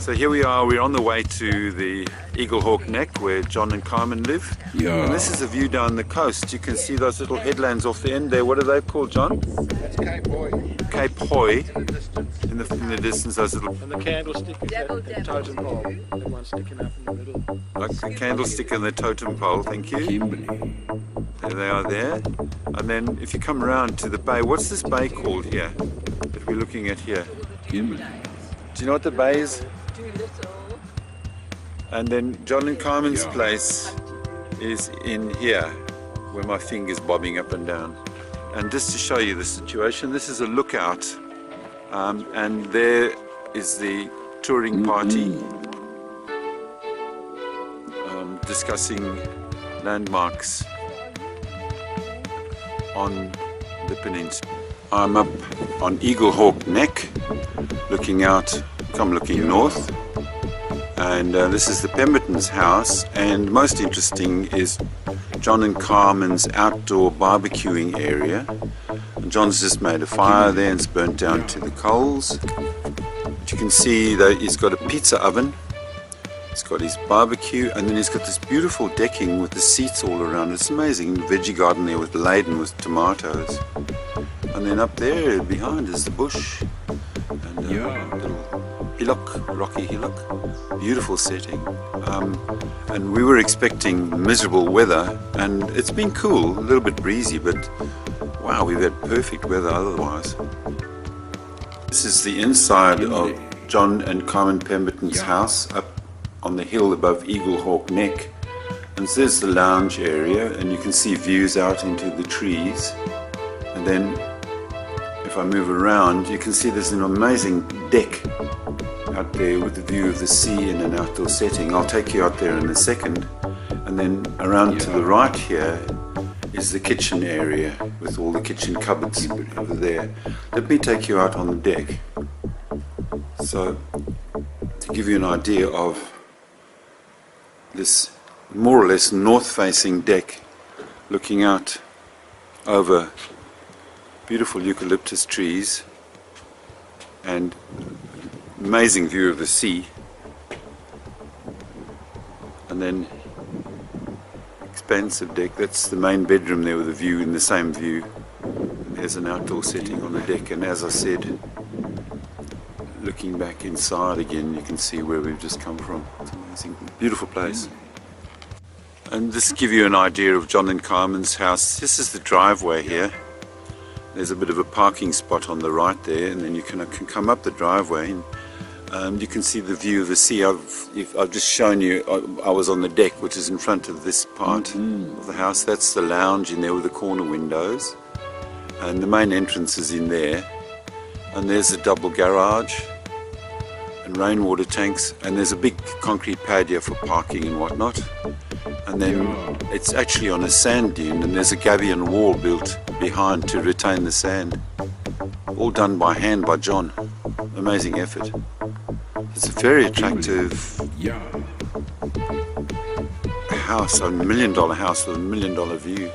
So here we are, we're on the way to the Eaglehawk Neck where John and Carmen live. Yeah. And this is a view down the coast. You can see those little headlands off the end there. What are they called, John? That's Cape Hoy. Cape Hoy. In the distance. In the distance, those little... And the candlestick is that totem pole. That one sticking up in the middle. Like the candlestick and the totem pole, thank you. Kimberley. There they are there. And then if you come around to the bay, what's this bay called here that we're looking at here? Kimberley. Do you know what the bay is? And then John and Carmen's place is in here, where my finger's bobbing up and down. And just to show you the situation, this is a lookout, and there is the touring party discussing landmarks on the peninsula. I'm up on Eaglehawk Neck, looking out, looking north. And this is the Pemberton's house, and most interesting is John and Carmen's outdoor barbecuing area. And John's just made a fire there and it's burnt down to the coals. But you can see that he's got a pizza oven, he's got his barbecue, and then he's got this beautiful decking with the seats all around. It's amazing, veggie garden there with laden with tomatoes. And then up there behind is the bush and a little hillock, rocky hillock, beautiful setting. And we were expecting miserable weather, and it's been cool, a little bit breezy, but wow, we've had perfect weather otherwise. This is the inside of John and Carmen Pemberton's house up on the hill above Eaglehawk Neck. And so there's the lounge area, and you can see views out into the trees. And then if I move around, you can see there's an amazing deck out there with the view of the sea in an outdoor setting. I'll take you out there in a second. And then around to the right here is the kitchen area with all the kitchen cupboards over there. Let me take you out on the deck. So, to give you an idea of this more or less north-facing deck looking out over beautiful eucalyptus trees and amazing view of the sea, and then expansive deck. That's the main bedroom there with a view in the same view. There's an outdoor setting on the deck, and as I said, looking back inside again, you can see where we've just come from. It's amazing, beautiful place. And just to give you an idea of John and Carmen's house, this is the driveway here. There's a bit of a parking spot on the right there, and then you can come up the driveway, and you can see the view of the sea. I've just shown you, I was on the deck, which is in front of this part of the house. That's the lounge in there with the corner windows, and the main entrance is in there. And there's a double garage and rainwater tanks, and there's a big concrete pad here for parking and whatnot. And then it's actually on a sand dune, and there's a gabion wall built behind to retain the sand. All done by hand by John. Amazing effort. It's a very attractive house, a $1 million house with a $1 million view.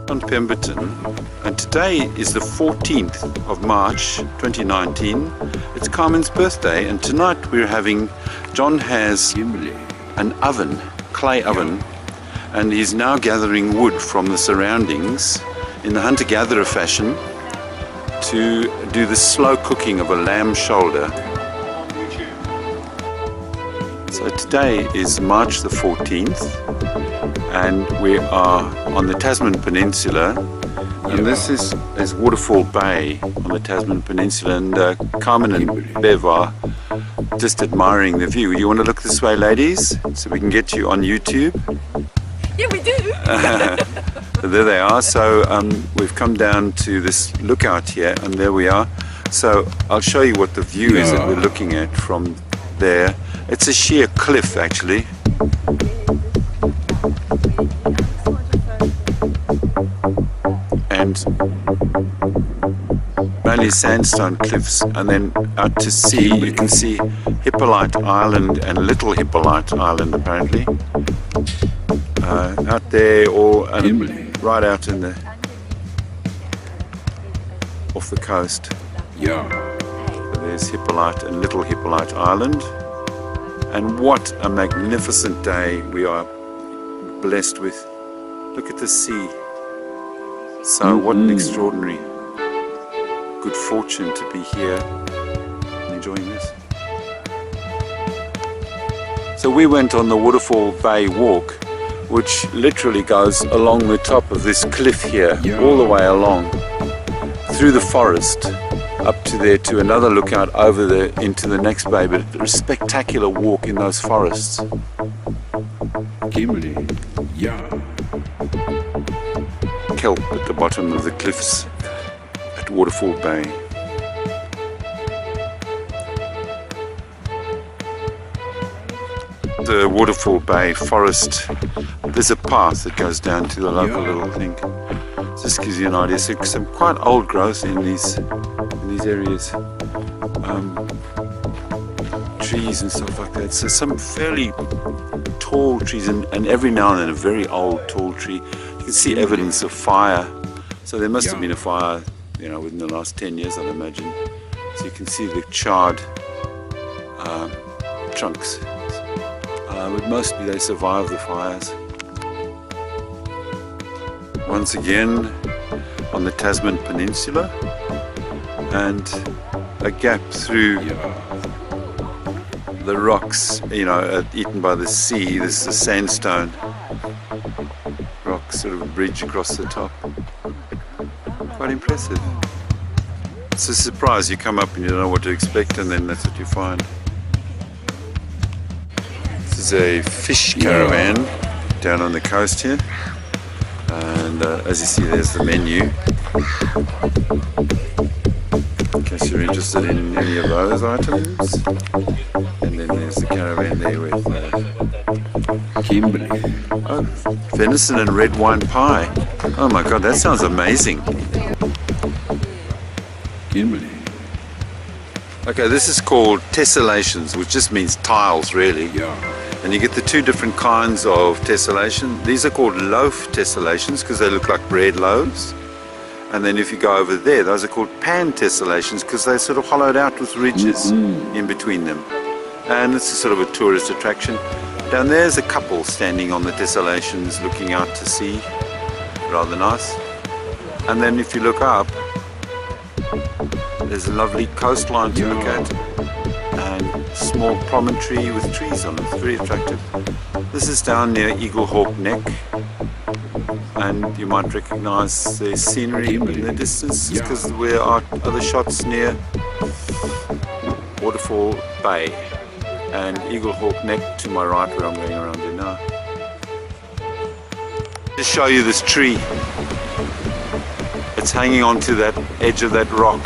On Pemberton, and today is the 14th of March 2019. It's Carmen's birthday, and tonight John has an oven, clay oven, and he's now gathering wood from the surroundings in the hunter-gatherer fashion to do the slow cooking of a lamb shoulder. So today is March the 14th, and we are on the Tasman Peninsula, and this is Waterfall Bay on the Tasman Peninsula, and Carmen and Bev are just admiring the view. You want to look this way, ladies, so we can get you on YouTube? Yeah, we do! There they are. So we've come down to this lookout here, and there we are. So I'll show you what the view is that we're looking at from there. It's a sheer cliff, actually. And mainly sandstone cliffs, and then out to sea you can see Hippolyte Island and Little Hippolyte Island apparently. Out there, or right out in the off the coast. Yeah. So there's Hippolyte and Little Hippolyte Island, and what a magnificent day we are blessed with. Look at the sea. So what an extraordinary good fortune to be here and enjoying this. So we went on the Waterfall Bay walk, which literally goes along the top of this cliff here, all the way along, through the forest, up to there to another lookout over there into the next bay, but a spectacular walk in those forests. Kelp at the bottom of the cliffs at Waterfall Bay. The Waterfall Bay forest, there's a path that goes down to the local little thing. Just gives you an idea. So some quite old growth in these areas, trees and stuff like that. So some fairly tall trees, and every now and then a very old tall tree. You can see evidence of fire. So there must have been a fire, you know, within the last 10 years, I'd imagine. So you can see the charred trunks. But mostly they survive the fires. Once again on the Tasman Peninsula, and a gap through the rocks, you know, eaten by the sea. This is a sandstone rock, sort of a bridge across the top. Quite impressive. It's a surprise. You come up and you don't know what to expect, and then that's what you find. This is a fish caravan down on the coast here, and as you see, there's the menu in case you're interested in any of those items. And then there's the caravan there with venison and red wine pie. Oh my god, that sounds amazing. Okay, this is called tessellations, which just means tiles really. And you get the two different kinds of tessellation. These are called loaf tessellations because they look like bread loaves. And then if you go over there, those are called pan tessellations because they're sort of hollowed out with ridges in between them. And it's a sort of a tourist attraction. Down there's a couple standing on the tessellations looking out to sea. Rather nice. And then if you look up, there's a lovely coastline to look at. And small promontory with trees on it. It's very attractive. This is down near Eaglehawk Neck, and you might recognize the scenery in the distance because there are other shots near Waterfall Bay and Eaglehawk Neck to my right where I'm going around there now. Just show you this tree. It's hanging onto that edge of that rock.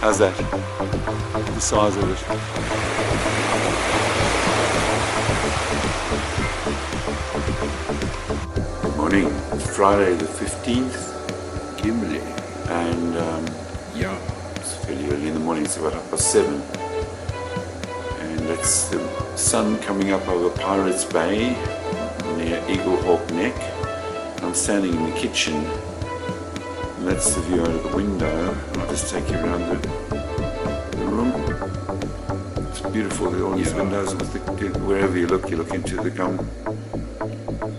How's that? The size of it. Good morning. It's Friday the 15th. And it's fairly early in the morning. It's about 7:30. And that's the sun coming up over Pirates Bay near Eaglehawk Neck. I'm standing in the kitchen. And that's the view out of the window. I'll just take you around the room. It's beautiful, all these windows. Wherever you look into the gum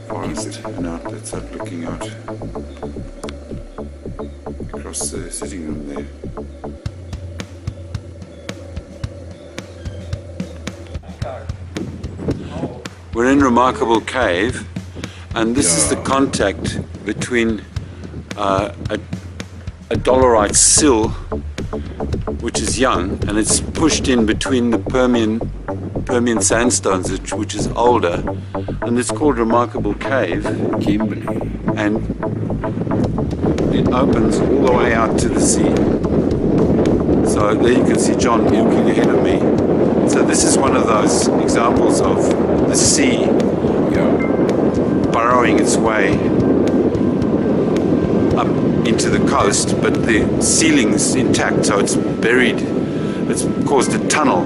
forest, and out. That's out looking out across the sitting room there. We're in Remarkable Cave, and this is the contact between a dolerite sill, which is young, and it's pushed in between the Permian sandstones, which is older, and it's called Remarkable Cave, and it opens all the way out to the sea. So there you can see John walking ahead of me. So this is one of those examples of the sea burrowing its way up into the coast, but the ceiling's intact, so it's buried. It's caused a tunnel.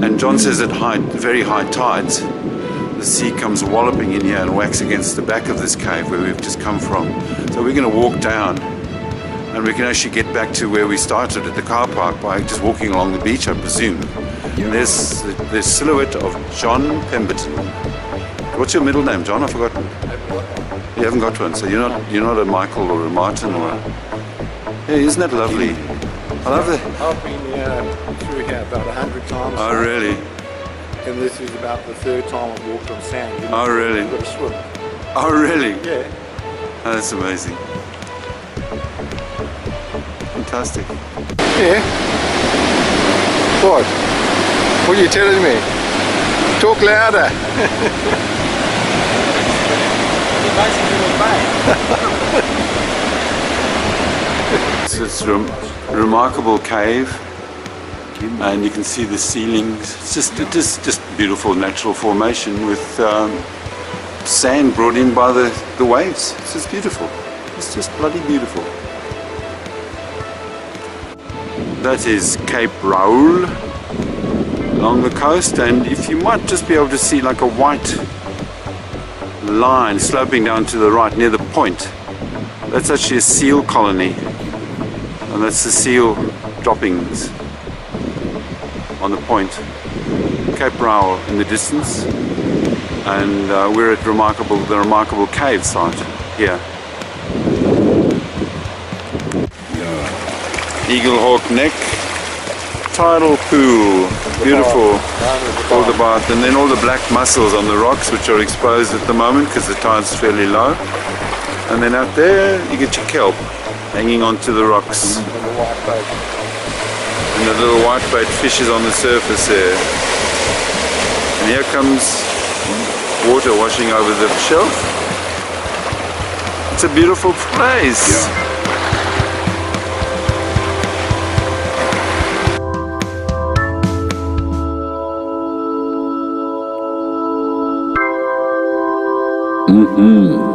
And John says at very high tides, the sea comes walloping in here and whacks against the back of this cave where we've just come from. So we're going to walk down, and we can actually get back to where we started at the car park by just walking along the beach, I presume. And there's the silhouette of John Pemberton. What's your middle name, John? I've forgotten. You haven't got one, so you're not a Michael or a Martin or a... Yeah, isn't that lovely? I love that. I've been through here about 100 times. Oh, really? And this is about the third time I've walked on sand. Oh, really? You've got to swim. Oh, really? Yeah. Oh, that's amazing. Fantastic. Yeah. What? What are you telling me? Talk louder. It's a remarkable cave, and you can see the ceilings. It is just beautiful natural formation with sand brought in by the waves. It's just beautiful. It's just bloody beautiful. That is Cape Raoul along the coast, and if you might just be able to see like a white line sloping down to the right near the point, that's actually a seal colony, and that's the seal droppings on the point. Cape Raoul in the distance, and we're at the remarkable cave site here. Eaglehawk Neck tidal pool, beautiful. All the bath, and then all the black mussels on the rocks, which are exposed at the moment because the tide's fairly low. And then out there you get your kelp hanging onto the rocks. And the little whitebait fishes on the surface there. And here comes water washing over the shelf. It's a beautiful place. Yeah. Mm-hmm.